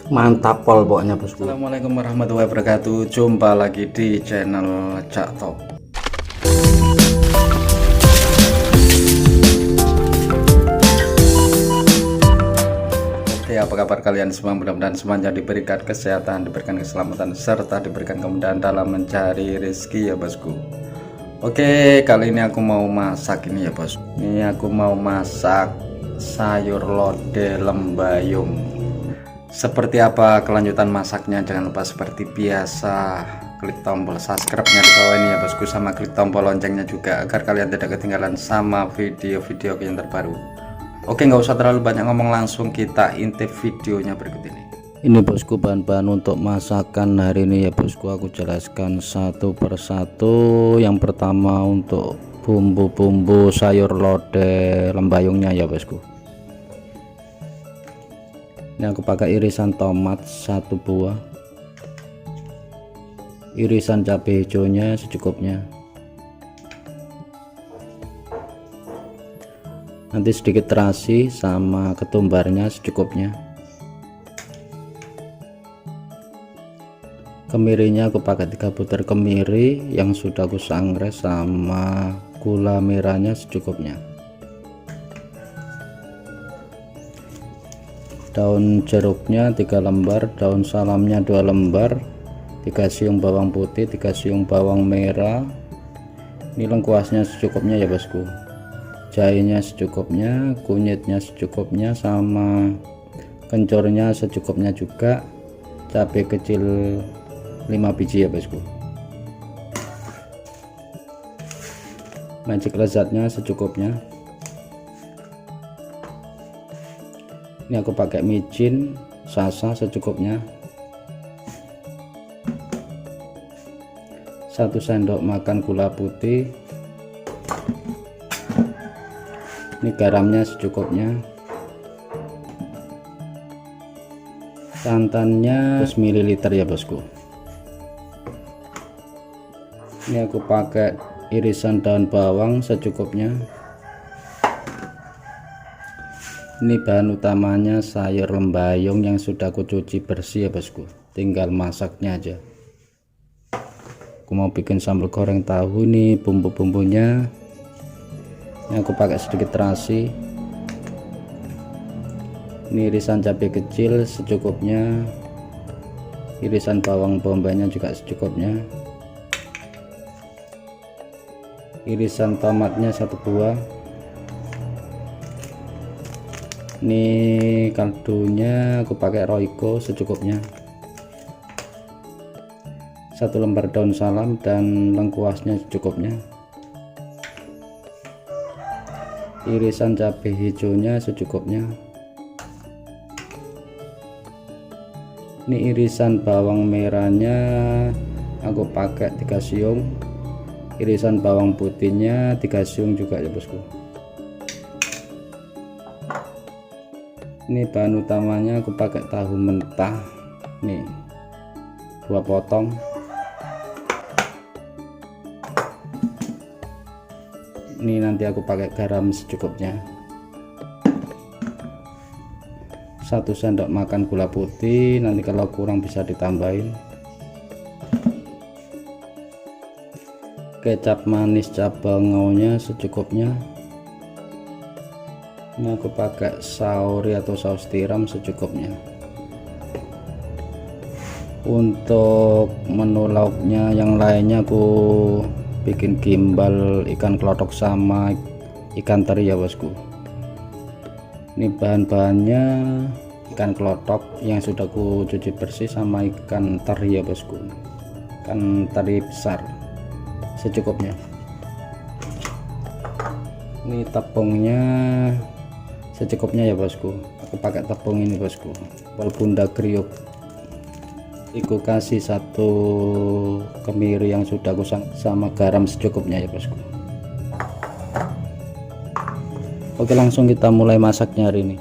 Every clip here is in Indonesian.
Mantap pol pokoknya bosku. Assalamualaikum warahmatullahi wabarakatuh. Jumpa lagi di channel Cak Top. Oke, apa kabar kalian semua? Mudah-mudahan semuanya diberikan kesehatan, diberikan keselamatan, serta diberikan kemudahan dalam mencari rezeki ya bosku. Oke, kali ini aku mau masak ini ya bos. Ini aku mau masak sayur lodeh lembayung. Seperti apa kelanjutan masaknya? Jangan lupa seperti biasa klik tombol subscribe-nya di bawah ini ya bosku, sama klik tombol loncengnya juga agar kalian tidak ketinggalan sama video-video yang terbaru. Oke, nggak usah terlalu banyak ngomong, langsung kita intip videonya berikut ini. Ini bosku bahan-bahan untuk masakan hari ini ya bosku, aku jelaskan satu persatu. Yang pertama untuk bumbu-bumbu sayur lodeh lembayungnya ya bosku. Ini aku pakai irisan tomat 1 buah, irisan cabai hijaunya secukupnya, nanti sedikit terasi sama ketumbarnya secukupnya. Kemirinya aku pakai 3 butir kemiri yang sudah aku sangrai, sama gula merahnya secukupnya. Daun jeruknya 3 lembar, daun salamnya 2 lembar, 3 siung bawang putih, 3 siung bawang merah. Ini lengkuasnya secukupnya ya bosku, jahenya secukupnya, kunyitnya secukupnya, sama kencornya secukupnya juga, cabai kecil 5 biji ya bosku, magic lezatnya secukupnya. Ini aku pakai micin sasa secukupnya, 1 sendok makan gula putih. Ini garamnya secukupnya, santannya 100 ml ya bosku. Ini aku pakai irisan daun bawang secukupnya. Ini bahan utamanya sayur lembayung yang sudah aku cuci bersih ya bosku, tinggal masaknya aja. Aku mau bikin sambal goreng tahu. Nih bumbu-bumbunya, ini aku pakai sedikit terasi. Ini irisan cabai kecil secukupnya, irisan bawang bombaynya juga secukupnya, irisan tomatnya 1 buah. Ini kaldunya aku pakai Royco secukupnya, 1 lembar daun salam, dan lengkuasnya secukupnya. Irisan cabai hijaunya secukupnya. Ini irisan bawang merahnya aku pakai 3 siung, irisan bawang putihnya 3 siung juga ya bosku. Ini bahan utamanya aku pakai tahu mentah, nih 2 potong. Ini nanti aku pakai garam secukupnya, 1 sendok makan gula putih, nanti kalau kurang bisa ditambahin. Kecap manis cabangaunya secukupnya. Ini aku pakai saori atau saus tiram secukupnya. Untuk menu lauknya yang lainnya aku bikin gimbal ikan klotok sama ikan teri ya bosku. Ini bahan-bahannya ikan klotok yang sudah aku cuci bersih, sama ikan teri ya bosku, ikan teri besar secukupnya. Ini tepungnya secukupnya ya bosku, aku pakai tepung ini bosku, pol bunda kriuk. Aku kasih 1 kemiri yang sudah aku sama garam secukupnya ya bosku. Oke, langsung kita mulai masaknya hari ini.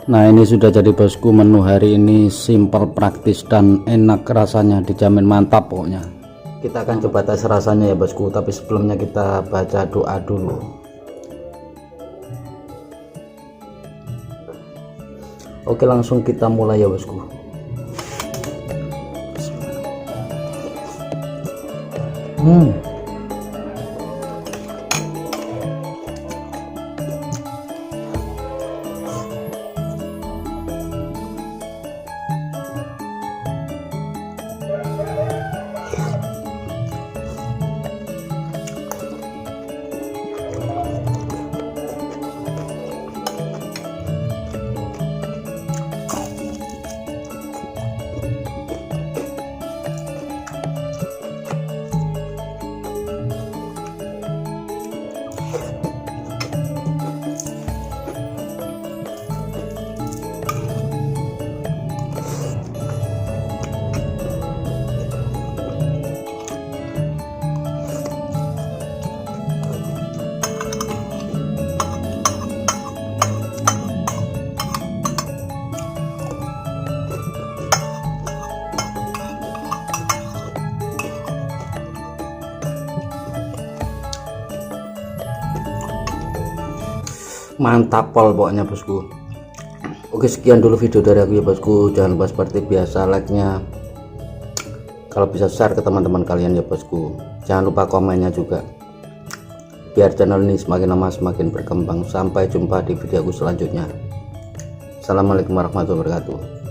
Nah ini sudah jadi bosku, menu hari ini simple, praktis, dan enak rasanya, dijamin mantap pokoknya. Kita akan coba tes rasanya ya bosku, tapi sebelumnya kita baca doa dulu. Oke, langsung kita mulai ya bosku. Mantap pol pokoknya bosku. Oke, sekian dulu video dari aku ya bosku. Jangan lupa seperti biasa like nya, kalau bisa share ke teman-teman kalian ya bosku. Jangan lupa komennya juga, biar channel ini semakin lama semakin berkembang. Sampai jumpa di video aku selanjutnya. Assalamualaikum warahmatullahi wabarakatuh.